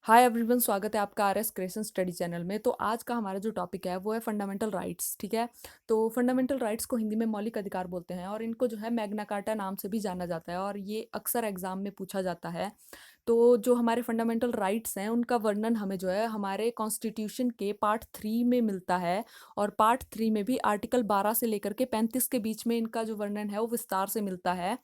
Hi everyone, स्वागत है आपका आरएस क्रिएशन स्टडी चैनल में। तो आज का हमारा जो टॉपिक है वो है फंडामेंटल राइट्स। ठीक है। तो फंडामेंटल राइट्स को हिंदी में मौलिक अधिकार बोलते हैं और इनको जो है मैग्ना कार्टा नाम से भी जाना जाता है और ये अक्सर एग्जाम में पूछा जाता है। तो जो हमारे फंडामेंटल राइट्स हैं उनका वर्णन हमें जो है हमारे कॉन्स्टिट्यूशन के पार्ट 3 में मिलता है। और पार्ट 3 में भी आर्टिकल 12 से लेकर के 35 के बीच में इनका जो वर्णन है वो विस्तार से मिलता है।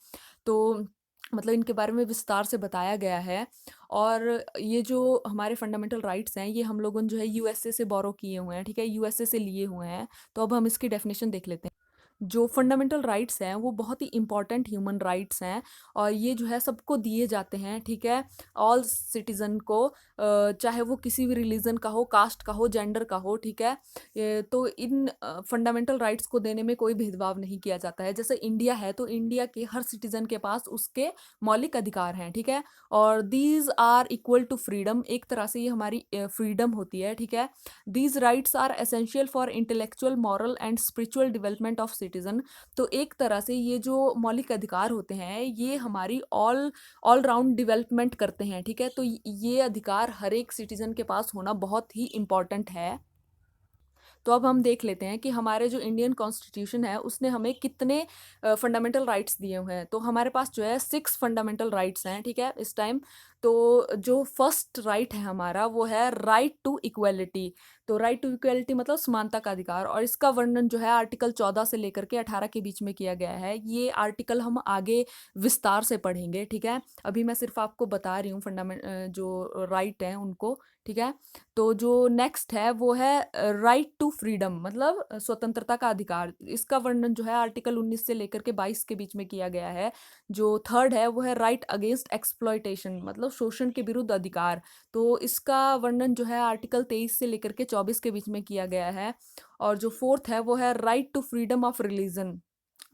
तो मतलब इनके बारे में विस्तार से बताया गया है। और ये जो हमारे फंडामेंटल राइट्स हैं ये हम लोगों ने जो है यूएसए से बोरो किए हुए हैं। ठीक है, यूएसए से लिए हुए हैं। तो अब हम इसकी डेफिनेशन देख लेते हैं। जो फंडामेंटल राइट्स हैं वो बहुत ही इंपॉर्टेंट ह्यूमन राइट्स हैं और ये जो है सबको दिए जाते हैं। ठीक है, ऑल सिटीजन को, चाहे वो किसी भी रिलीजन का हो, कास्ट का हो, जेंडर का हो। ठीक है, तो इन फंडामेंटल राइट्स को देने में कोई भेदभाव नहीं किया जाता है। जैसे इंडिया है तो इंडिया के हर सिटीजन के पास उसके मौलिक अधिकार हैं। ठीक है, और these are equal to freedom, एक तरह से ये हमारी फ्रीडम होती है। ठीक है, these rights are essential for intellectual, moral and spiritual development of citizen. तो एक तरह से ये जो मौलिक अधिकार होते हैं ये हमारी ऑल राउंड डेवलपमेंट करते हैं। ठीक है, तो ये अधिकार हर एक सिटीजन के पास होना बहुत ही इम्पॉर्टेंट है। तो अब हम देख लेते हैं कि हमारे जो इंडियन कॉन्स्टिट्यूशन है उसने हमें कितने फंडामेंटल राइट्स दिए हुए हैं। तो हमारे पास जो है 6 फंडामेंटल राइट्स हैं। ठीक है, इस टाइम तो जो फर्स्ट राइट है हमारा वो है राइट टू इक्वलिटी। तो राइट टू इक्वलिटी मतलब समानता का अधिकार, और इसका वर्णन जो है आर्टिकल 14 से लेकर के 18 के बीच में किया गया है। ये आर्टिकल हम आगे विस्तार से पढ़ेंगे। ठीक है, अभी मैं सिर्फ आपको बता रही हूँ फंडामेंट जो राइट हैं उनको। ठीक है, तो जो नेक्स्ट है वो है राइट टू फ्रीडम, मतलब स्वतंत्रता का अधिकार। इसका वर्णन जो है आर्टिकल 19 से लेकर के 22 के बीच में किया गया है। जो थर्ड है वो है राइट अगेंस्ट एक्सप्लॉयटेशन, मतलब शोषण के विरुद्ध अधिकार। तो इसका वर्णन जो है आर्टिकल 23 से लेकर के 24 के बीच में किया गया है। और जो फोर्थ है वो है right to freedom of religion,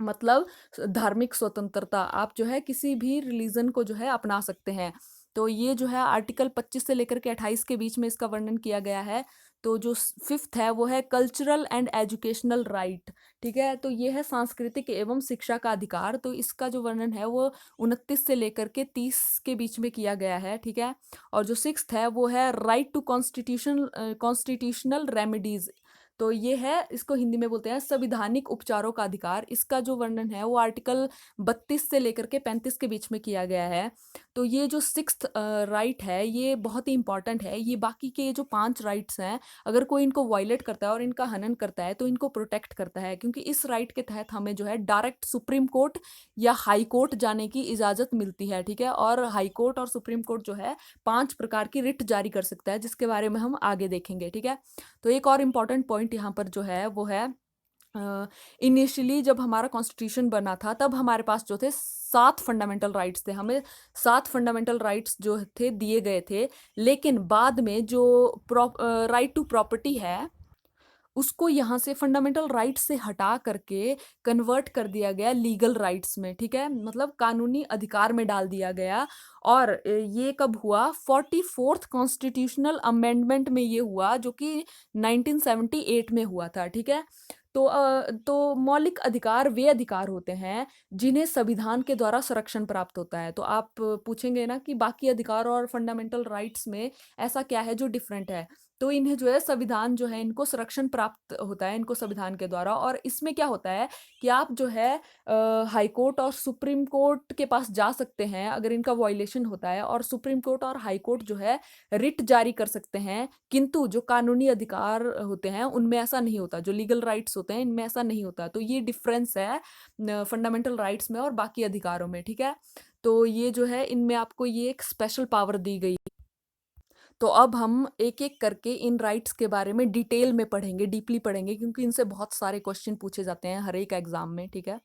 मतलब धार्मिक स्वतंत्रता। आप जो है किसी भी रिलीजन को जो है अपना सकते हैं। तो ये जो है आर्टिकल 25 से लेकर के 28 के बीच में इसका वर्णन किया गया है। तो जो फिफ्थ है वो है कल्चरल एंड एजुकेशनल राइट। ठीक है, तो ये है सांस्कृतिक एवं शिक्षा का अधिकार। तो इसका जो वर्णन है वो 29 से लेकर के 30 के बीच में किया गया है। ठीक है, और जो सिक्स्थ है वो है राइट टू कॉन्स्टिट्यूशनल रेमेडीज। तो ये है, इसको हिंदी में बोलते हैं संविधानिक उपचारों का अधिकार। इसका जो वर्णन है वो आर्टिकल 32 से लेकर के 35 के बीच में किया गया है। तो ये जो सिक्स्थ राइट है ये बहुत ही इंपॉर्टेंट है। ये बाकी के जो 5 राइट्स हैं, अगर कोई इनको वायलेट करता है और इनका हनन करता है तो इनको प्रोटेक्ट करता है, क्योंकि इस राइट के तहत हमें जो है डायरेक्ट सुप्रीम कोर्ट या हाई कोर्ट जाने की इजाज़त मिलती है। ठीक है, और हाई कोर्ट और सुप्रीम कोर्ट जो है 5 प्रकार की रिट जारी कर सकता है, जिसके बारे में हम आगे देखेंगे। ठीक है, तो एक और इम्पॉर्टेंट पॉइंट यहाँ पर जो है वो है, इनिशियली जब हमारा कॉन्स्टिट्यूशन बना था तब हमारे पास जो थे 7 फंडामेंटल राइट्स थे, हमें 7 फंडामेंटल राइट्स जो थे दिए गए थे। लेकिन बाद में जो राइट टू प्रॉपर्टी है उसको यहाँ से फंडामेंटल राइट्स से हटा करके कन्वर्ट कर दिया गया लीगल राइट्स में। ठीक है, मतलब कानूनी अधिकार में डाल दिया गया। और ये कब हुआ? 44th कॉन्स्टिट्यूशनल अमेंडमेंट में ये हुआ, जो कि 1978 में हुआ था। ठीक है, तो मौलिक अधिकार वे अधिकार होते हैं जिन्हें संविधान के द्वारा संरक्षण प्राप्त होता है। तो आप पूछेंगे ना कि बाकी अधिकार और फंडामेंटल राइट्स में ऐसा क्या है जो डिफरेंट है? तो इन्हें जो है संविधान जो है इनको संरक्षण प्राप्त होता है इनको संविधान के द्वारा। और इसमें क्या होता है कि आप जो है हाई कोर्ट और सुप्रीम कोर्ट के पास जा सकते हैं अगर इनका वायलेशन होता है, और सुप्रीम कोर्ट और हाई कोर्ट जो है रिट जारी कर सकते हैं। किंतु जो कानूनी अधिकार होते हैं उनमें ऐसा नहीं होता, जो लीगल राइट्स होते हैं इनमें ऐसा नहीं होता। तो ये डिफरेंस है फंडामेंटल राइट्स में और बाकी अधिकारों में। ठीक है, तो ये जो है इनमें आपको ये एक स्पेशल पावर दी गई। तो अब हम एक एक करके इन राइट्स के बारे में डिटेल में पढ़ेंगे, डीपली पढ़ेंगे, क्योंकि इनसे बहुत सारे क्वेश्चन पूछे जाते हैं हर एक एग्जाम में। ठीक है,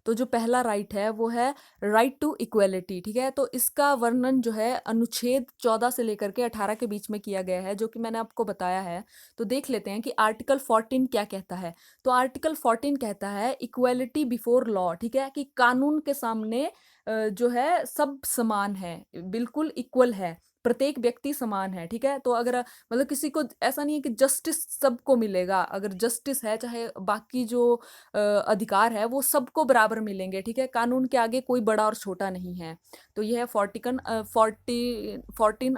तो जो पहला राइट है वो है राइट टू इक्वेलिटी। ठीक है, तो इसका वर्णन जो है अनुच्छेद 14 से लेकर के 18 के बीच में किया गया है, जो कि मैंने आपको बताया है। तो देख लेते हैं कि आर्टिकल 14 क्या कहता है। तो आर्टिकल 14 कहता है इक्वेलिटी बिफोर लॉ। ठीक है, कि कानून के सामने जो है सब समान है, बिल्कुल इक्वल है। प्रत्येक व्यक्ति समान है, ठीक है? तो अगर मतलब किसी को ऐसा नहीं है कि जस्टिस सबको मिलेगा, अगर जस्टिस है चाहे बाकी जो अधिकार है वो सबको बराबर मिलेंगे, ठीक है? कानून के आगे कोई बड़ा और छोटा नहीं है। तो ये है 14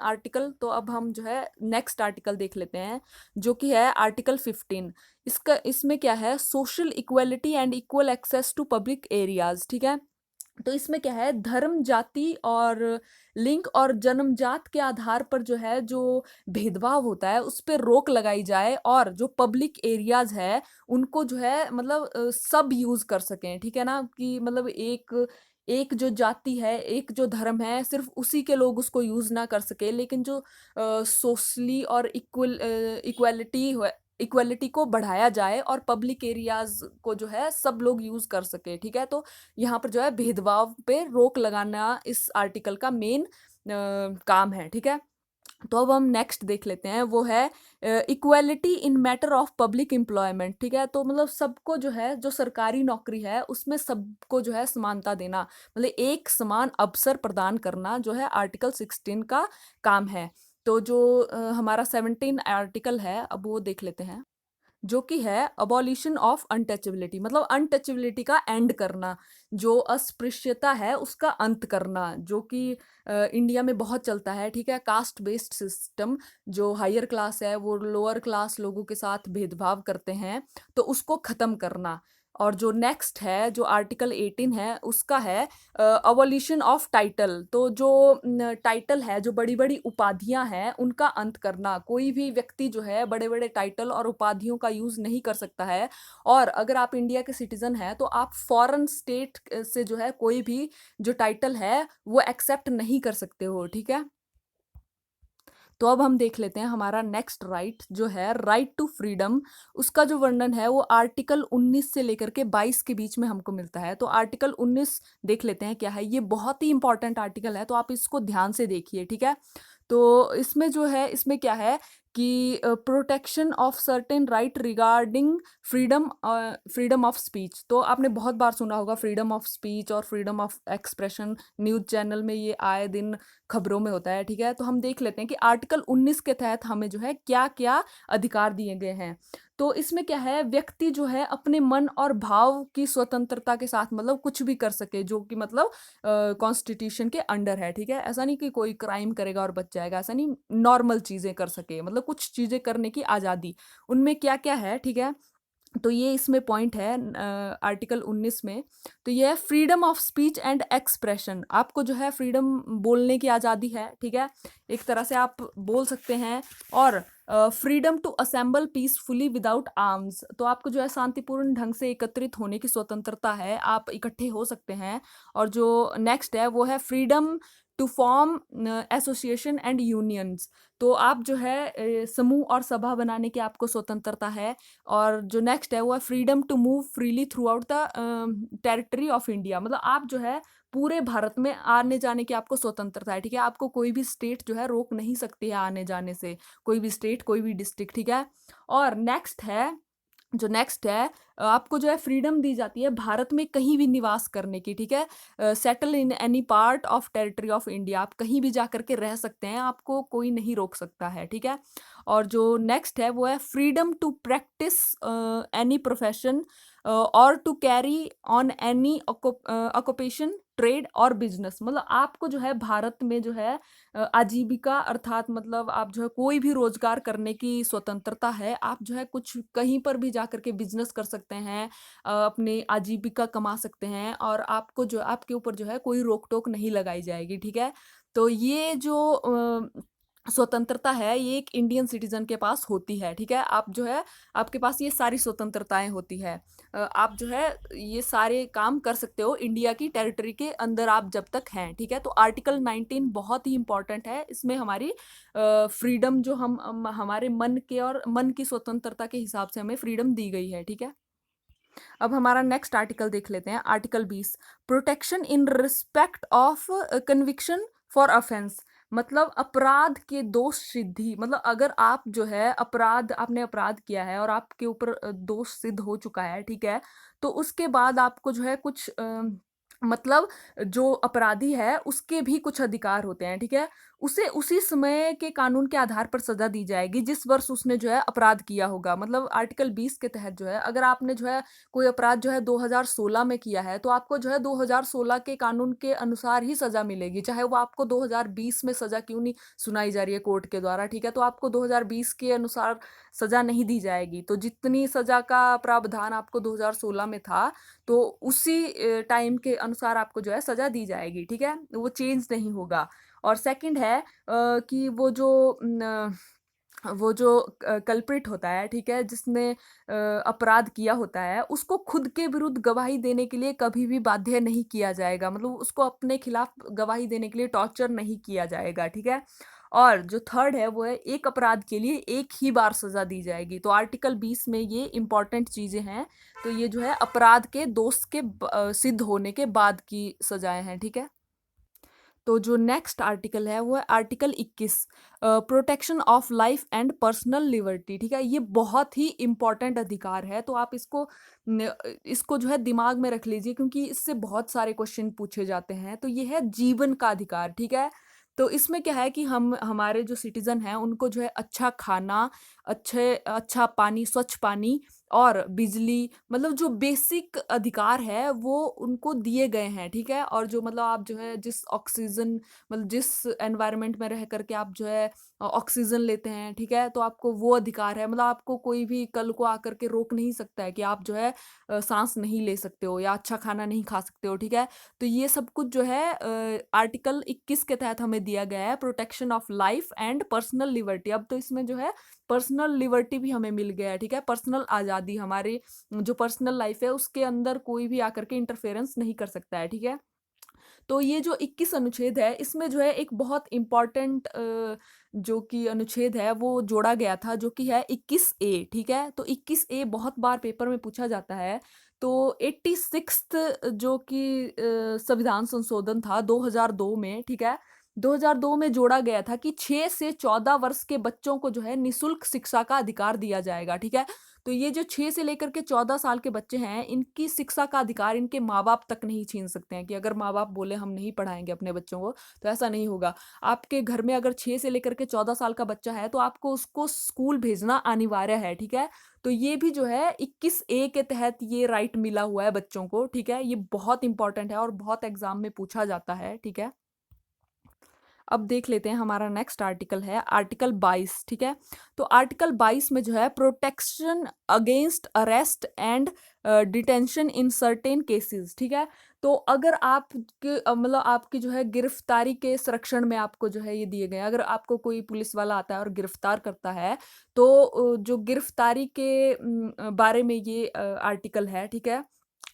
आर्टिकल। तो अब हम जो है नेक्स्ट आर्टिकल देख लेते हैं, जो कि है आर्टिकल 15। इसमें क्या है, social equality and equal access to public areas, ठीक है? तो इसमें क्या है, धर्म, जाति और लिंग और जन्मजात के आधार पर जो है जो भेदभाव होता है उस पे रोक लगाई जाए, और जो पब्लिक एरियाज है उनको जो है मतलब सब यूज कर सकें, ठीक है ना? कि मतलब एक एक जो जाति है, एक जो धर्म है, सिर्फ उसी के लोग उसको यूज ना कर सके, लेकिन जो सोशली और इक्वलिटी को बढ़ाया जाए और पब्लिक एरियाज को जो है सब लोग यूज कर सके, ठीक है? तो यहाँ पर जो है भेदभाव पे रोक लगाना इस आर्टिकल का मेन काम है, ठीक है? तो अब हम नेक्स्ट देख लेते हैं, वो है equality in matter of public employment, ठीक है? तो मतलब सबको जो है, जो सरकारी नौकरी है उसमें सबको जो है समानता देना, मतलब एक समान अवसर प्रदान करना जो है आर्टिकल 16 का काम है। तो जो हमारा 17 आर्टिकल है, अब वो देख लेते हैं, जो कि है अबॉलिशन ऑफ अनटचेबिलिटी, मतलब अनटचेबिलिटी का एंड करना, जो अस्पृश्यता है उसका अंत करना, जो कि इंडिया में बहुत चलता है, ठीक है? कास्ट बेस्ड सिस्टम, जो हायर क्लास है वो लोअर क्लास लोगों के साथ भेदभाव करते हैं, तो उसको खत्म करना। और जो नेक्स्ट है, जो आर्टिकल 18 है, उसका है अबॉलिशन ऑफ टाइटल। तो जो टाइटल है, जो बड़ी बड़ी उपाधियां हैं, उनका अंत करना। कोई भी व्यक्ति जो है बड़े बड़े टाइटल और उपाधियों का यूज नहीं कर सकता है। और अगर आप इंडिया के सिटीजन हैं तो आप फॉरेन स्टेट से जो है कोई भी जो टाइटल है वो एक्सेप्ट नहीं कर सकते हो, ठीक है? तो अब हम देख लेते हैं हमारा नेक्स्ट राइट, जो है राइट टू फ्रीडम। उसका जो वर्णन है वो आर्टिकल 19 से लेकर के 22 के बीच में हमको मिलता है। तो आर्टिकल 19 देख लेते हैं क्या है। ये बहुत ही इंपॉर्टेंट आर्टिकल है, तो आप इसको ध्यान से देखिए, ठीक है? तो इसमें जो है, इसमें क्या है कि protection of certain right regarding freedom of speech. तो आपने बहुत बार सुना होगा फ्रीडम ऑफ स्पीच और freedom of expression, news channel में ये आए दिन खबरों में होता है, ठीक है? तो हम देख लेते हैं कि आर्टिकल 19 के तहत हमें जो है क्या क्या अधिकार दिए गए हैं। तो इसमें क्या है, व्यक्ति जो है अपने मन और भाव की स्वतंत्रता के साथ मतलब कुछ भी कर सके, जो कि मतलब कॉन्स्टिट्यूशन के अंडर है, ठीक है? ऐसा नहीं कि कोई क्राइम करेगा और बच जाएगा, ऐसा नहीं, नॉर्मल चीजें कर सके, मतलब कुछ चीजें करने की आजादी। उनमें क्या क्या है, ठीक है? तो ये इसमें पॉइंट है आर्टिकल 19 में। तो ये है freedom of speech and expression. आपको जो है फ्रीडम, बोलने की आज़ादी है, ठीक है? एक तरह से आप बोल सकते हैं। और freedom to assemble peacefully without arms. तो आपको जो है शांतिपूर्ण ढंग से एकत्रित होने की स्वतंत्रता है, आप इकट्ठे हो सकते हैं। और जो नेक्स्ट है वो है freedom to form association and unions. तो आप जो है समूह और सभा बनाने की आपको स्वतंत्रता है। और जो नेक्स्ट है वो है freedom to move freely throughout the territory of India. मतलब आप जो है पूरे भारत में आने जाने की आपको स्वतंत्रता है, ठीक है? आपको कोई भी स्टेट जो है रोक नहीं सकती है आने जाने से, कोई भी स्टेट, कोई भी डिस्ट्रिक्ट, ठीक है? और नेक्स्ट है, जो नेक्स्ट है, आपको जो है फ्रीडम दी जाती है भारत में कहीं भी निवास करने की, ठीक है? Settle in any part of territory of India. आप कहीं भी जा करके रह सकते हैं, आपको कोई नहीं रोक सकता है, ठीक है? और जो नेक्स्ट है वो है freedom to practice any profession और to carry on any occupation, trade और बिजनेस। मतलब आपको जो है भारत में जो है आजीविका, अर्थात मतलब आप जो है कोई भी रोजगार करने की स्वतंत्रता है। आप जो है कुछ कहीं पर भी जा करके बिजनेस कर सकते हैं, अपनी आजीविका कमा सकते हैं, और आपको जो, आपके ऊपर जो है कोई रोक टोक नहीं लगाई जाएगी, ठीक है? तो ये जो स्वतंत्रता है ये एक इंडियन सिटीजन के पास होती है, ठीक है? आप जो है, आपके पास ये सारी स्वतंत्रताएं होती है। आप जो है ये सारे काम कर सकते हो इंडिया की टेरिटरी के अंदर आप जब तक हैं, ठीक है? तो आर्टिकल 19 बहुत ही इंपॉर्टेंट है। इसमें हमारी फ्रीडम, जो हम हमारे मन के और मन की स्वतंत्रता के हिसाब से हमें फ्रीडम दी गई है, ठीक है? अब हमारा नेक्स्ट आर्टिकल देख लेते हैं, article 20, protection in respect of conviction for offence. मतलब अपराध के दोष सिद्धि, मतलब अगर आप जो है अपराध, आपने अपराध किया है और आपके ऊपर दोष सिद्ध हो चुका है, ठीक है? तो उसके बाद आपको जो है कुछ मतलब जो अपराधी है उसके भी कुछ अधिकार होते हैं, ठीक है? उसे उसी समय के कानून के आधार पर सजा दी जाएगी जिस वर्ष उसने जो है अपराध किया होगा। मतलब आर्टिकल 20 के तहत जो है, अगर आपने जो है कोई अपराध जो है 2016 में किया है, तो आपको जो है 2016 के कानून के अनुसार ही सजा मिलेगी, चाहे वो आपको 2020 में सजा क्यों नहीं सुनाई जा रही है कोर्ट के द्वारा, ठीक है। तो आपको 2020 के अनुसार सजा नहीं दी जाएगी। तो जितनी सजा का प्रावधान आपको 2016 में था, तो उसी टाइम के अनुसार आपको जो है सजा दी जाएगी, ठीक है। वो चेंज नहीं होगा। और सेकंड है कि वो जो कल्प्रिट होता है, ठीक है, जिसने अपराध किया होता है, उसको खुद के विरुद्ध गवाही देने के लिए कभी भी बाध्य नहीं किया जाएगा। मतलब उसको अपने खिलाफ गवाही देने के लिए टॉर्चर नहीं किया जाएगा, ठीक है। और जो थर्ड है वो है एक अपराध के लिए एक ही बार सजा दी जाएगी। तो आर्टिकल 20 में ये इंपॉर्टेंट चीजें हैं। तो ये जो है अपराध के दोष के सिद्ध होने के बाद की सजाएं हैं, ठीक है। तो जो नेक्स्ट आर्टिकल है वो है article 21, protection of life and personal liberty, ठीक है। ये बहुत ही इंपॉर्टेंट अधिकार है, तो आप इसको जो है दिमाग में रख लीजिए, क्योंकि इससे बहुत सारे क्वेश्चन पूछे जाते हैं। तो ये है जीवन का अधिकार, ठीक है। तो इसमें क्या है कि हम हमारे जो सिटीजन हैं उनको जो है अच्छा खाना, अच्छा पानी, स्वच्छ पानी और बिजली, मतलब जो बेसिक अधिकार है वो उनको दिए गए हैं, ठीक है। और जो मतलब आप जो है जिस ऑक्सीजन, मतलब जिस एनवायरनमेंट में रह करके आप जो है ऑक्सीजन लेते हैं, ठीक है, तो आपको वो अधिकार है। मतलब आपको कोई भी कल को आकर के रोक नहीं सकता है कि आप जो है सांस नहीं ले सकते हो या अच्छा खाना नहीं खा सकते हो, ठीक है। तो ये सब कुछ जो है आर्टिकल 21 के तहत हमें दिया गया है, protection of life and personal liberty. अब तो इसमें जो है पर्सनल लिबर्टी भी हमें मिल गया है, ठीक है। पर्सनल आज़ादी, हमारी जो पर्सनल लाइफ है उसके अंदर कोई भी आकर के इंटरफेरेंस नहीं कर सकता है, ठीक है। तो ये जो 21 अनुच्छेद है, इसमें जो है एक बहुत इम्पॉर्टेंट जो कि अनुच्छेद है वो जोड़ा गया था, जो कि है 21A, ठीक है। तो 21A बहुत बार पेपर में पूछा जाता है। तो 86th जो कि संविधान संशोधन था 2002 में, ठीक है, 2002 में जोड़ा गया था कि 6 से 14 वर्ष के बच्चों को जो है निःशुल्क शिक्षा का अधिकार दिया जाएगा, ठीक है। तो ये जो 6 से लेकर के 14 साल के बच्चे हैं, इनकी शिक्षा का अधिकार इनके माँ-बाप तक नहीं छीन सकते हैं, कि अगर माँ-बाप बोले हम नहीं पढ़ाएँगे अपने बच्चों को, तो ऐसा नहीं होगा। आपके घर में अगर 6 से लेकर के 14 साल का बच्चा है, तो आपको उसको स्कूल भेजना अनिवार्य है, ठीक है। तो ये भी जो है 21A के तहत ये राइट मिला हुआ है बच्चों को, ठीक है। ये बहुत इंपॉर्टेंट है और बहुत एग्ज़ाम में पूछा जाता है, ठीक है। अब देख लेते हैं, हमारा नेक्स्ट आर्टिकल है आर्टिकल 22, ठीक है। तो आर्टिकल 22 में जो है protection against arrest and detention in certain cases, ठीक है। तो अगर मतलब आपकी जो है गिरफ्तारी के संरक्षण में आपको जो है ये दिए गए हैं। अगर आपको कोई पुलिस वाला आता है और गिरफ्तार करता है, तो जो गिरफ्तारी के बारे में ये आर्टिकल है, ठीक है।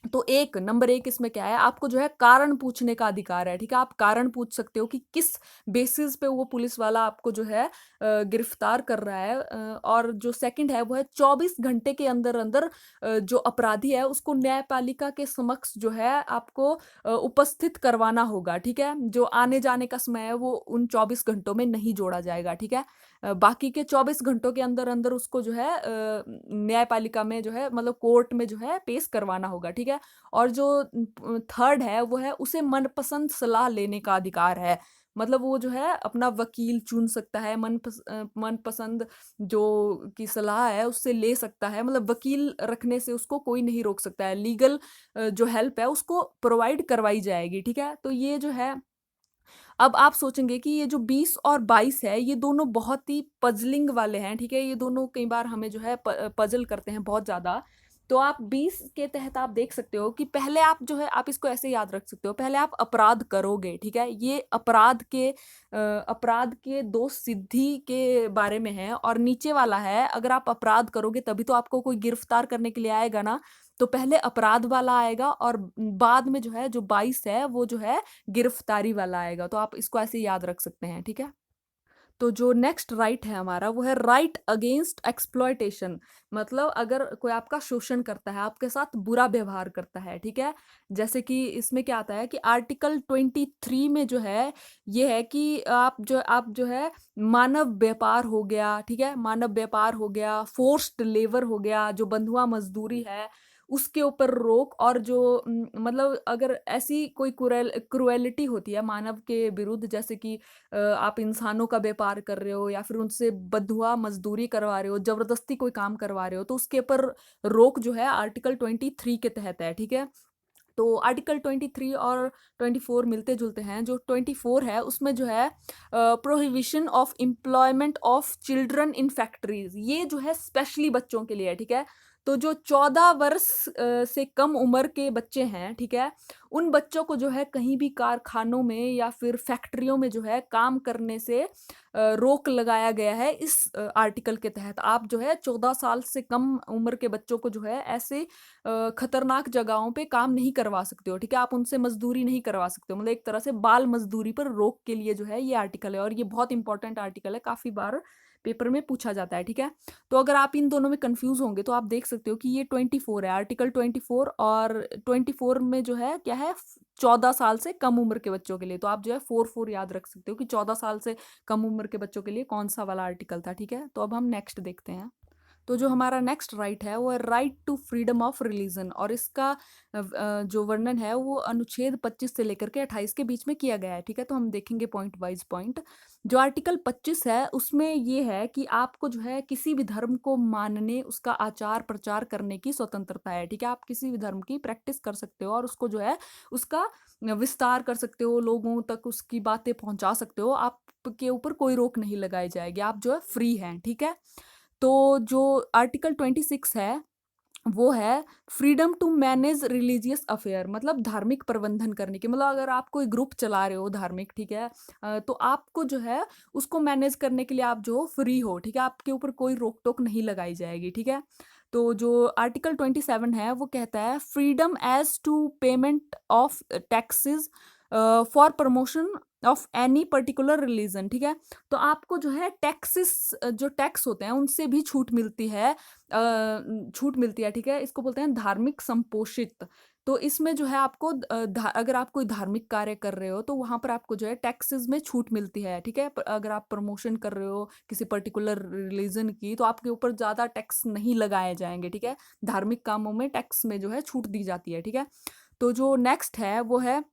तो नंबर 1 इसमें क्या है, आपको जो है कारण पूछने का अधिकार है, ठीक है। आप कारण पूछ सकते हो कि किस बेसिस पे वो पुलिस वाला आपको जो है गिरफ्तार कर रहा है। और जो सेकंड है वो है 24 घंटे के अंदर-अंदर जो अपराधी है उसको न्यायपालिका के समक्ष जो है आपको उपस्थित करवाना होगा, ठीक है। जो आने-जाने का समय है वो उन 24 घंटों में नहीं जोड़ा जाएगा, ठीक है। बाकी के 24 घंटों के अंदर-अंदर उसको जो है न्यायपालिका में जो है, मतलब कोर्ट में जो है पेश करवाना होगा, ठीक है। और जो थर्ड है वो है उसे मनपसंद सलाह लेने का अधिकार है। मतलब वो जो है अपना वकील चुन सकता है, मनपसंद जो की सलाह है उससे ले सकता है। मतलब वकील रखने से उसको कोई नहीं रोक सकता है। लीगल जो हेल्प है उसको प्रोवाइड करवाई जाएगी, ठीक है। तो ये जो है, अब आप सोचेंगे कि ये जो 20 और 22 है, ये दोनों बहुत ही पज़लिंग वाले हैं, ठीक है? ये दोनों कई बार हमें जो है पज़ल करते हैं बहुत ज़्यादा। तो आप 20 के तहत आप देख सकते हो कि पहले आप जो है आप इसको ऐसे याद रख सकते हो, पहले आप अपराध करोगे, ठीक है? ये अपराध के दोष सिद्धि के बारे में है। और नीचे वाला है, अगर आप अपराध करोगे तभी तो आपको कोई गिरफ्तार करने के लिए आएगा ना। तो पहले अपराध वाला आएगा और बाद में जो है जो 22 है वो जो है गिरफ्तारी वाला आएगा। तो आप इसको ऐसे याद रख सकते हैं, ठीक है। तो जो नेक्स्ट राइट है हमारा वो है राइट अगेंस्ट एक्सप्लॉयटेशन। मतलब अगर कोई आपका शोषण करता है, आपके साथ बुरा व्यवहार करता है, ठीक है। जैसे कि इसमें क्या आता है कि आर्टिकल 23 में जो है ये है कि आप जो है मानव व्यापार हो गया, ठीक है। मानव व्यापार हो गया, फोर्स्ड लेबर हो गया, जो बंधुआ मजदूरी है उसके ऊपर रोक, और जो मतलब अगर ऐसी कोई क्रुएलिटी होती है मानव के विरुद्ध, जैसे कि आप इंसानों का व्यापार कर रहे हो या फिर उनसे बंधुआ मजदूरी करवा रहे हो, जबरदस्ती कोई काम करवा रहे हो, तो उसके ऊपर रोक जो है आर्टिकल 23 के तहत है, ठीक है। तो आर्टिकल 23 और 24 मिलते जुलते हैं। जो 24 है उसमें जो है prohibition of employment of children in factories, ये जो है स्पेशली बच्चों के लिए है, ठीक है। तो जो 14 वर्ष से कम उम्र के बच्चे हैं, ठीक है, उन बच्चों को जो है कहीं भी कारखानों में या फिर फैक्ट्रियों में जो है काम करने से रोक लगाया गया है इस आर्टिकल के तहत। आप जो है 14 साल से कम उम्र के बच्चों को जो है ऐसे खतरनाक जगहों पे काम नहीं करवा सकते हो, ठीक है। आप उनसे मजदूरी नहीं करवा सकते हो, मतलब एक तरह से बाल मजदूरी पर रोक के लिए जो है ये आर्टिकल है, और ये बहुत इंपॉर्टेंट आर्टिकल है, काफी बार पेपर में पूछा जाता है, ठीक है। तो अगर आप इन दोनों में कंफ्यूज होंगे तो आप देख सकते हो कि ये 24 है, आर्टिकल 24, और 24 में जो है क्या है, 14 साल से कम उम्र के बच्चों के लिए। तो आप जो है 4 याद रख सकते हो कि 14 साल से कम उम्र के बच्चों के लिए कौन सा वाला आर्टिकल था, ठीक है। तो अब हम नेक्स्ट देखते हैं। तो जो हमारा नेक्स्ट राइट है वो है right to freedom of religion, और इसका जो वर्णन है वो अनुच्छेद 25 से लेकर के 28 के बीच में किया गया है, ठीक है। तो हम देखेंगे पॉइंट वाइज पॉइंट। जो आर्टिकल 25 है उसमें ये है कि आपको जो है किसी भी धर्म को मानने, उसका आचार प्रचार करने की स्वतंत्रता है, ठीक है। आप किसी भी धर्म की प्रैक्टिस कर सकते हो और उसको जो है उसका विस्तार कर सकते हो, लोगों तक उसकी बातें पहुंचा सकते हो, आपके ऊपर कोई रोक नहीं लगाई जाएगी, आप जो है फ्री हैं, ठीक है। तो जो आर्टिकल 26 है वो है freedom to manage religious affair, मतलब धार्मिक प्रबंधन करने की, मतलब अगर आप कोई ग्रुप चला रहे हो धार्मिक, ठीक है, तो आपको जो है उसको मैनेज करने के लिए आप जो फ्री हो, ठीक है, आपके ऊपर कोई रोक टोक नहीं लगाई जाएगी, ठीक है। तो जो आर्टिकल 27 है वो कहता है freedom as to payment of taxes for promotion of any particular religion, ठीक है। तो आपको जो है टैक्सेस, जो टैक्स होते हैं उनसे भी छूट मिलती है, छूट मिलती है, ठीक है। इसको बोलते हैं धार्मिक संपोषित। तो इसमें जो है आपको अगर आप कोई धार्मिक कार्य कर रहे हो तो वहां पर आपको जो है टैक्सेस में छूट मिलती है, ठीक है। अगर आप प्रमोशन कर रहे हो किसी पर्टिकुलर रिलीजन की तो आपके ऊपर ज्यादा टैक्स नहीं लगाए जाएंगे, ठीक है। धार्मिक कामों में टैक्स में जो है छूट दी जाती है, ठीक है। तो जो नेक्स्ट है वो है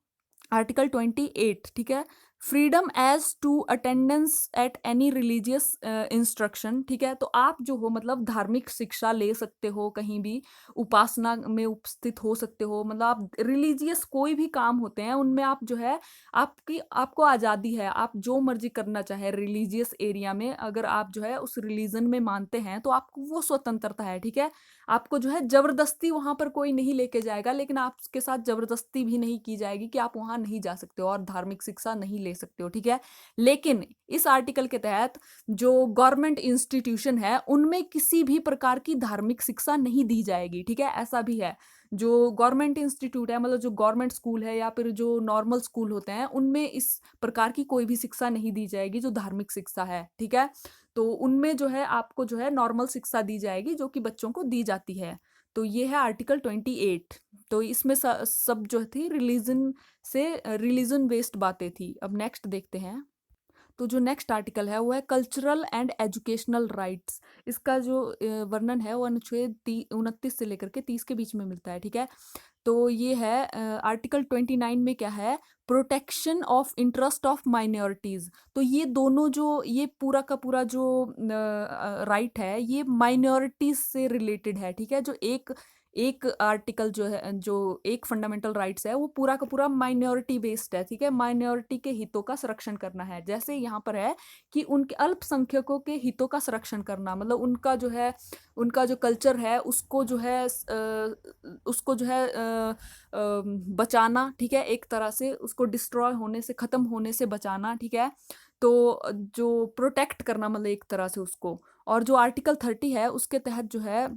आर्टिकल 28, ठीक है, freedom as to attendance at any religious instruction, ठीक है। तो आप जो हो मतलब धार्मिक शिक्षा ले सकते हो, कहीं भी उपासना में उपस्थित हो सकते हो, मतलब आप रिलीजियस कोई भी काम होते हैं उनमें आप जो है आपको आज़ादी है, आप जो मर्जी करना चाहे रिलीजियस एरिया में, अगर आप जो है उस रिलीजन में मानते हैं तो आपको वो स्वतंत्रता है, ठीक है। आपको जो है जबरदस्ती वहां पर कोई नहीं लेके जाएगा, लेकिन आपके साथ जबरदस्ती भी नहीं की जाएगी कि आप वहां नहीं जा सकते हो और धार्मिक शिक्षा नहीं ले सकते हो, ठीक है। लेकिन इस आर्टिकल के तहत जो गवर्नमेंट इंस्टीट्यूशन है उनमें किसी भी प्रकार की धार्मिक शिक्षा नहीं दी जाएगी, ठीक है, ऐसा भी है। जो गवर्नमेंट इंस्टीट्यूट है, मतलब जो गवर्नमेंट स्कूल है या फिर जो नॉर्मल स्कूल होते हैं, उनमें इस प्रकार की कोई भी शिक्षा नहीं दी जाएगी जो धार्मिक शिक्षा है, ठीक है। तो उनमें जो है आपको जो है नॉर्मल शिक्षा दी जाएगी जो कि बच्चों को दी जाती है। तो ये है आर्टिकल 28। तो इसमें सब जो थी रिलीजन से, रिलीजन बेस्ड बातें थी। अब नेक्स्ट देखते हैं। तो जो नेक्स्ट आर्टिकल है वो है कल्चरल एंड एजुकेशनल राइट्स। इसका जो वर्णन है वो अनुच्छेद 29 से लेकर के 30 के बीच में मिलता है, ठीक है। तो ये है आर्टिकल 29 में क्या है, protection of interest of minorities. तो ये दोनों जो ये पूरा का पूरा जो राइट है ये माइनॉरिटीज से रिलेटेड है, ठीक है। जो एक एक आर्टिकल जो है, जो एक फंडामेंटल राइट्स है वो पूरा का पूरा माइनॉरिटी बेस्ड है, ठीक है। माइनॉरिटी के हितों का संरक्षण करना है, जैसे यहाँ पर है कि उनके अल्पसंख्यकों के हितों का संरक्षण करना, मतलब उनका जो है उनका जो कल्चर है उसको जो है उसको जो है बचाना, ठीक है, एक तरह से उसको डिस्ट्रॉय होने से, खत्म होने से बचाना, ठीक है। तो जो प्रोटेक्ट करना मतलब एक तरह से उसको। और जो आर्टिकल 30 है उसके तहत जो है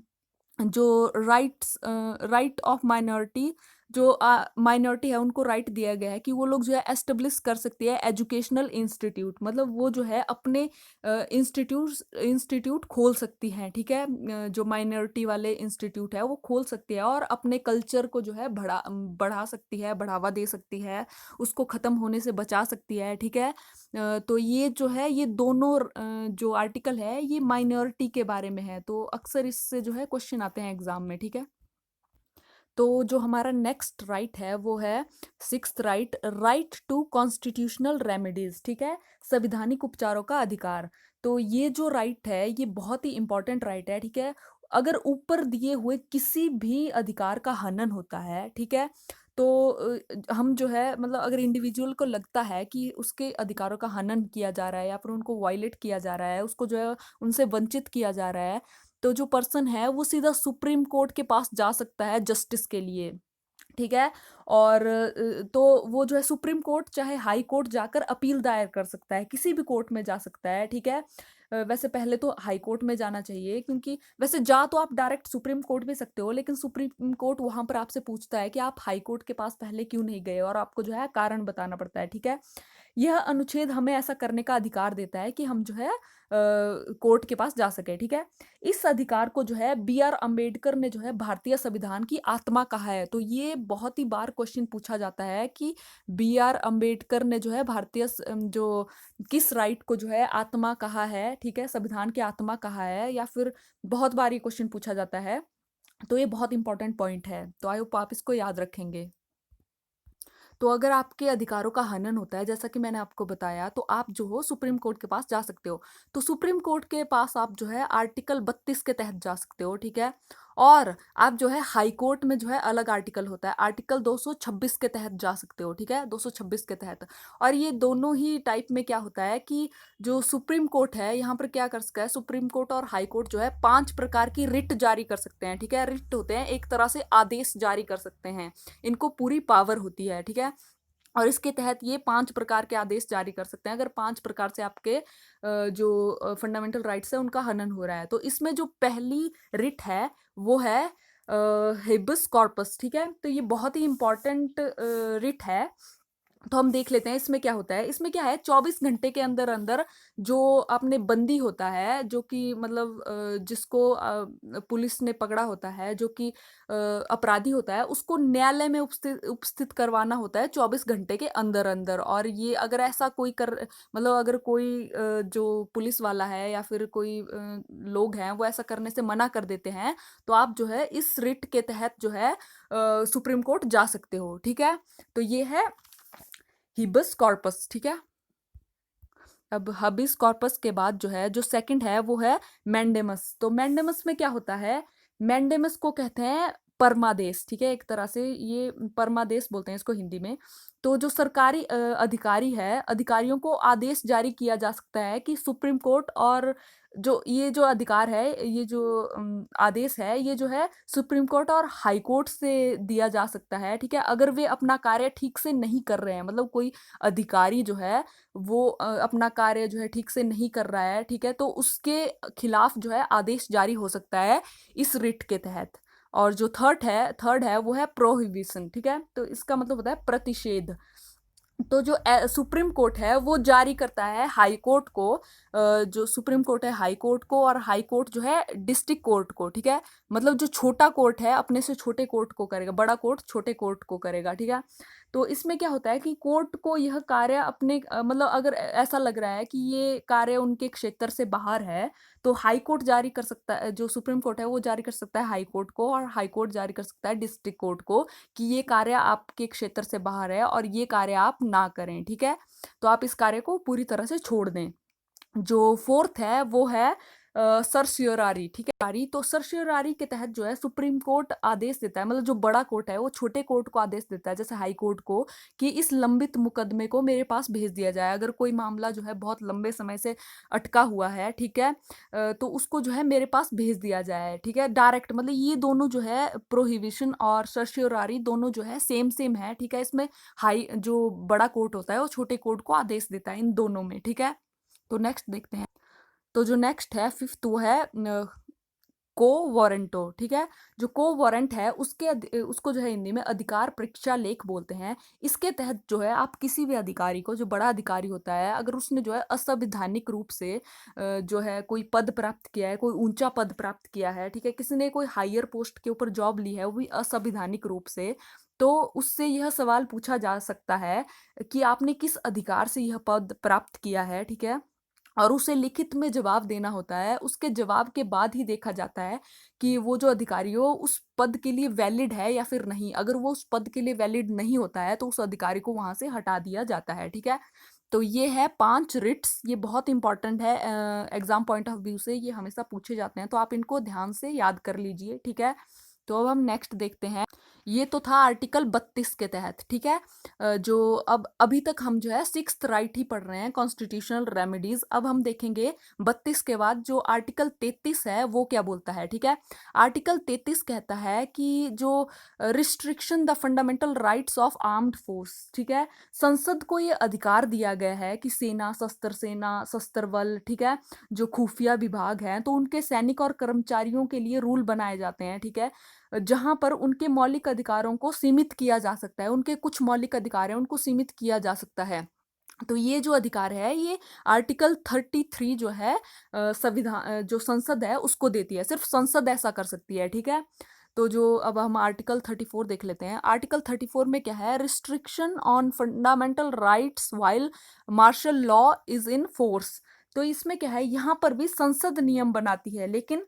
जो राइट ऑफ माइनॉरिटी, जो माइनॉरिटी है उनको राइट दिया गया है कि वो लोग जो है एस्टेब्लिश कर सकती है एजुकेशनल इंस्टीट्यूट, मतलब वो जो है अपने इंस्टीट्यूट खोल सकती हैं, ठीक है। जो माइनॉरिटी वाले इंस्टीट्यूट है वो खोल सकती है और अपने कल्चर को जो है बढ़ा सकती है, बढ़ावा दे सकती है, उसको ख़त्म होने से बचा सकती है, ठीक है। तो ये जो है ये दोनों जो आर्टिकल है ये माइनॉरिटी के बारे में है, तो अक्सर इससे जो है क्वेश्चन आते हैं एग्जाम में, ठीक है। तो जो हमारा नेक्स्ट राइट है वो है sixth right, right to constitutional remedies, ठीक है, संवैधानिक उपचारों का अधिकार। तो ये जो राइट है ये बहुत ही इंपॉर्टेंट राइट है, ठीक है। अगर ऊपर दिए हुए किसी भी अधिकार का हनन होता है, ठीक है, तो हम जो है मतलब अगर इंडिविजुअल को लगता है कि उसके अधिकारों का हनन किया जा रहा है या फिर उनको वायलेट किया जा रहा है, उसको जो है उनसे वंचित किया जा रहा है, तो जो पर्सन है वो सीधा सुप्रीम कोर्ट के पास जा सकता है जस्टिस के लिए, ठीक है। और तो वो जो है सुप्रीम कोर्ट चाहे हाई कोर्ट जाकर अपील दायर कर सकता है, किसी भी कोर्ट में जा सकता है, ठीक है। वैसे पहले तो हाई कोर्ट में जाना चाहिए, क्योंकि वैसे जा तो आप डायरेक्ट सुप्रीम कोर्ट भी सकते हो, लेकिन सुप्रीम कोर्ट वहां पर आपसे पूछता है कि आप हाई कोर्ट के पास पहले क्यों नहीं गए, और आपको जो है कारण बताना पड़ता है, ठीक है। यह अनुच्छेद हमें ऐसा करने का अधिकार देता है कि हम जो है कोर्ट के पास जा सके, ठीक है। इस अधिकार को जो है B.R. अम्बेडकर ने जो है भारतीय संविधान की आत्मा कहा है। तो ये बहुत ही बार क्वेश्चन पूछा जाता है कि B.R. अम्बेडकर ने जो है भारतीय जो किस राइट को जो है आत्मा कहा है, ठीक है, संविधान की आत्मा कहा है, या फिर बहुत बार ये क्वेश्चन पूछा जाता है। तो ये बहुत इंपॉर्टेंट पॉइंट है, तो आई होप आप इसको याद रखेंगे। तो अगर आपके अधिकारों का हनन होता है, जैसा कि मैंने आपको बताया, तो आप जो हो सुप्रीम कोर्ट के पास जा सकते हो। तो सुप्रीम कोर्ट के पास आप जो है आर्टिकल 32 के तहत जा सकते हो, ठीक है। और आप जो है हाई कोर्ट में जो है अलग आर्टिकल होता है, आर्टिकल 226 के तहत जा सकते हो, ठीक है, 226 के तहत। और ये दोनों ही टाइप में क्या होता है कि जो सुप्रीम कोर्ट है यहाँ पर क्या कर सकता है, सुप्रीम कोर्ट और हाई कोर्ट जो है 5 प्रकार की रिट जारी कर सकते हैं, ठीक है। रिट होते हैं एक तरह से आदेश जारी कर सकते हैं, इनको पूरी पावर होती है, ठीक है। और इसके तहत ये 5 प्रकार के आदेश जारी कर सकते हैं अगर 5 प्रकार से आपके जो फंडामेंटल राइट्स है उनका हनन हो रहा है। तो इसमें जो पहली रिट है वो है हेबियस कॉर्पस, ठीक है। तो ये बहुत ही इंपॉर्टेंट रिट है। तो हम देख लेते हैं इसमें क्या होता है। इसमें क्या है, 24 घंटे के अंदर अंदर जो अपने बंदी होता है, जो कि मतलब जिसको पुलिस ने पकड़ा होता है, जो कि अपराधी होता है, उसको न्यायालय में उपस्थित करवाना होता है 24 घंटे के अंदर अंदर। और ये अगर ऐसा कोई कर मतलब अगर कोई जो पुलिस वाला है या फिर कोई लोग हैं वो ऐसा करने से मना कर देते हैं, तो आप जो है इस रिट के तहत जो है सुप्रीम कोर्ट जा सकते हो, ठीक है। तो ये है हिबस कॉर्पस, ठीक है। अब हबिस कॉर्पस के बाद जो है जो सेकंड है वो है मैंडेमस। तो मैंडेमस में क्या होता है, मैंडेमस को कहते हैं परमादेश, ठीक है, एक तरह से ये परमादेश बोलते हैं इसको हिंदी में। तो जो सरकारी अधिकारी है, अधिकारियों को आदेश जारी किया जा सकता है कि सुप्रीम कोर्ट और जो अधिकार है, ये जो आदेश है, ये जो है सुप्रीम कोर्ट और हाई कोर्ट से दिया जा सकता है, ठीक है। अगर वे अपना कार्य ठीक से नहीं कर रहे हैं, मतलब कोई अधिकारी जो है वो अपना कार्य जो है ठीक से नहीं कर रहा है, ठीक है, तो उसके खिलाफ जो है आदेश जारी हो सकता है इस रिट के तहत। और जो थर्ड है वो है प्रोहिबिशन, ठीक है। तो इसका मतलब होता है प्रतिषेध। तो जो सुप्रीम कोर्ट है वो जारी करता है हाई कोर्ट को, जो सुप्रीम कोर्ट है हाई कोर्ट को, और हाई कोर्ट जो है डिस्ट्रिक्ट कोर्ट को, ठीक है। मतलब जो छोटा कोर्ट है अपने से छोटे कोर्ट को करेगा, बड़ा कोर्ट छोटे कोर्ट को करेगा, ठीक है। तो इसमें क्या होता है कि कोर्ट को यह कार्य अपने मतलब अगर ऐसा लग रहा है कि ये कार्य उनके क्षेत्र से बाहर है, तो हाई कोर्ट जारी कर सकता है, जो सुप्रीम कोर्ट है वो जारी कर सकता है हाई कोर्ट को, और हाई कोर्ट जारी कर सकता है डिस्ट्रिक्ट कोर्ट को कि ये कार्य आपके क्षेत्र से बाहर है और ये कार्य आप ना करें, ठीक है। तो आप इस कार्य को पूरी तरह से छोड़ दें। जो फोर्थ है वो है सर्शियोरारी, ठीक है। तो सर्शियोरारी के तहत जो है सुप्रीम कोर्ट आदेश देता है, मतलब जो बड़ा कोर्ट है वो छोटे कोर्ट को आदेश देता है, जैसे हाई कोर्ट को, कि इस लंबित मुकदमे को मेरे पास भेज दिया जाए। अगर कोई मामला जो है बहुत लंबे समय से अटका हुआ है, ठीक है, तो उसको जो है मेरे पास भेज दिया जाए, ठीक है, डायरेक्ट। मतलब ये दोनों जो है प्रोहिबिशन और सर्शियोरारी दोनों जो है सेम सेम है, ठीक है। इसमें हाई जो बड़ा कोर्ट होता है वो छोटे कोर्ट को आदेश देता है इन दोनों में, ठीक है। तो नेक्स्ट देखते हैं। तो जो नेक्स्ट है फिफ्थ वो है को वारंटो, ठीक है। जो को वारंट है उसको जो है हिंदी में अधिकार परीक्षा लेख बोलते हैं। इसके तहत जो है आप किसी भी अधिकारी को, जो बड़ा अधिकारी होता है, अगर उसने जो है असंवैधानिक रूप से जो है कोई पद प्राप्त किया है, कोई ऊंचा पद प्राप्त किया है, ठीक है, किसी ने कोई हायर पोस्ट के ऊपर जॉब ली है वो भी असंवैधानिक रूप से, तो उससे यह सवाल पूछा जा सकता है कि आपने किस अधिकार से यह पद प्राप्त किया है, ठीक है। और उसे लिखित में जवाब देना होता है। उसके जवाब के बाद ही देखा जाता है कि वो जो अधिकारी हो उस पद के लिए वैलिड है या फिर नहीं। अगर वो उस पद के लिए वैलिड नहीं होता है तो उस अधिकारी को वहां से हटा दिया जाता है, ठीक है। तो ये है 5 रिट्स, ये बहुत इंपॉर्टेंट है एग्जाम पॉइंट ऑफ व्यू से, ये हमेशा पूछे जाते हैं, तो आप इनको ध्यान से याद कर लीजिए, ठीक है। तो अब हम नेक्स्ट देखते हैं। ये तो था आर्टिकल 32 के तहत, ठीक है। जो अब अभी तक हम जो है सिक्स्थ राइट ही पढ़ रहे हैं, कॉन्स्टिट्यूशनल रेमेडीज। अब हम देखेंगे 32 के बाद जो आर्टिकल 33 है वो क्या बोलता है, ठीक है। आर्टिकल 33 कहता है कि जो restriction the fundamental rights of armed force, ठीक है। संसद को ये अधिकार दिया गया है कि सेना, सशस्त्र बल, ठीक है, जो खुफिया विभाग हैं, तो उनके सैनिक और कर्मचारियों के लिए रूल बनाए जाते हैं, ठीक है, जहां पर उनके मौलिक अधिकारों को सीमित किया जा सकता है। उनके कुछ मौलिक अधिकार हैं उनको सीमित किया जा सकता है। तो ये जो अधिकार है ये आर्टिकल 33 जो है संविधान जो संसद है उसको देती है, सिर्फ संसद ऐसा कर सकती है, ठीक है। तो जो अब हम आर्टिकल 34 देख लेते हैं। आर्टिकल 34 में क्या है, restriction on fundamental rights while martial law is in force. तो इसमें क्या है, यहाँ पर भी संसद नियम बनाती है, लेकिन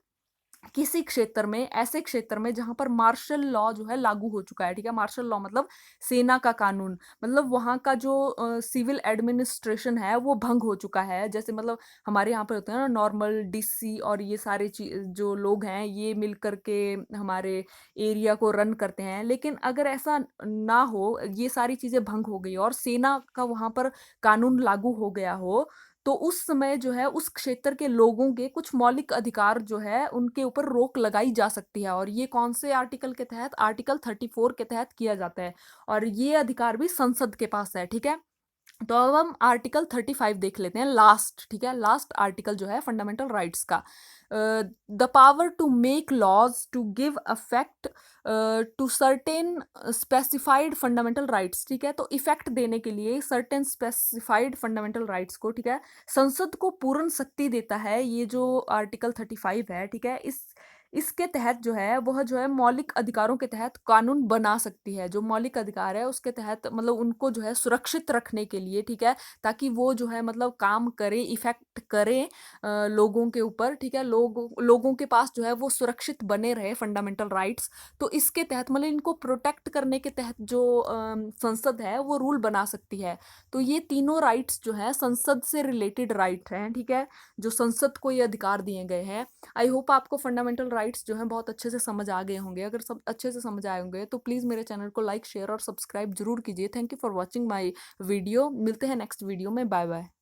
किसी क्षेत्र में, ऐसे क्षेत्र में जहां पर मार्शल लॉ जो है लागू हो चुका है, ठीक है। मार्शल लॉ मतलब सेना का कानून, मतलब वहां का जो सिविल एडमिनिस्ट्रेशन है वो भंग हो चुका है। जैसे मतलब हमारे यहाँ पर होते हैं ना नॉर्मल डीसी और ये सारे जो लोग हैं ये मिल करके हमारे एरिया को रन करते हैं, लेकिन अगर ऐसा ना हो, ये सारी चीजें भंग हो गई और सेना का वहां पर कानून लागू हो गया हो, तो उस समय जो है उस क्षेत्र के लोगों के कुछ मौलिक अधिकार जो है उनके ऊपर रोक लगाई जा सकती है। और ये कौन से आर्टिकल के तहत, आर्टिकल 34 के तहत किया जाता है, और ये अधिकार भी संसद के पास है, ठीक है। तो अब हम आर्टिकल 35 देख लेते हैं, लास्ट, ठीक है, लास्ट आर्टिकल जो है फंडामेंटल राइट्स का। The power to make laws to give affect to certain specified fundamental rights, ठीक है। तो इफेक्ट देने के लिए सर्टेन स्पेसिफाइड फंडामेंटल राइट्स को, ठीक है, संसद को पूर्ण शक्ति देता है ये जो आर्टिकल 35 है, ठीक है। इसके तहत जो है वह जो है मौलिक अधिकारों के तहत कानून बना सकती है। जो मौलिक अधिकार है उसके तहत मतलब उनको जो है सुरक्षित रखने के लिए, ठीक है, ताकि वो जो है मतलब काम करे, इफेक्ट करे लोगों के ऊपर, ठीक है, लोगों के पास जो है वो सुरक्षित बने रहे फंडामेंटल राइट्स। तो इसके तहत मतलब इनको प्रोटेक्ट करने के तहत जो संसद है वो रूल बना सकती है। तो ये तीनों राइट्स जो है संसद से रिलेटेड राइट हैं, ठीक है, जो संसद को ये अधिकार दिए गए हैं। आई होप आपको फंडामेंटल राइट्स जो है बहुत अच्छे से समझ आ गए होंगे। अगर सब अच्छे से समझ आए होंगे तो प्लीज़ मेरे चैनल को लाइक, शेयर और सब्सक्राइब जरूर कीजिए। Thank you for watching my video. मिलते हैं नेक्स्ट वीडियो में। Bye bye.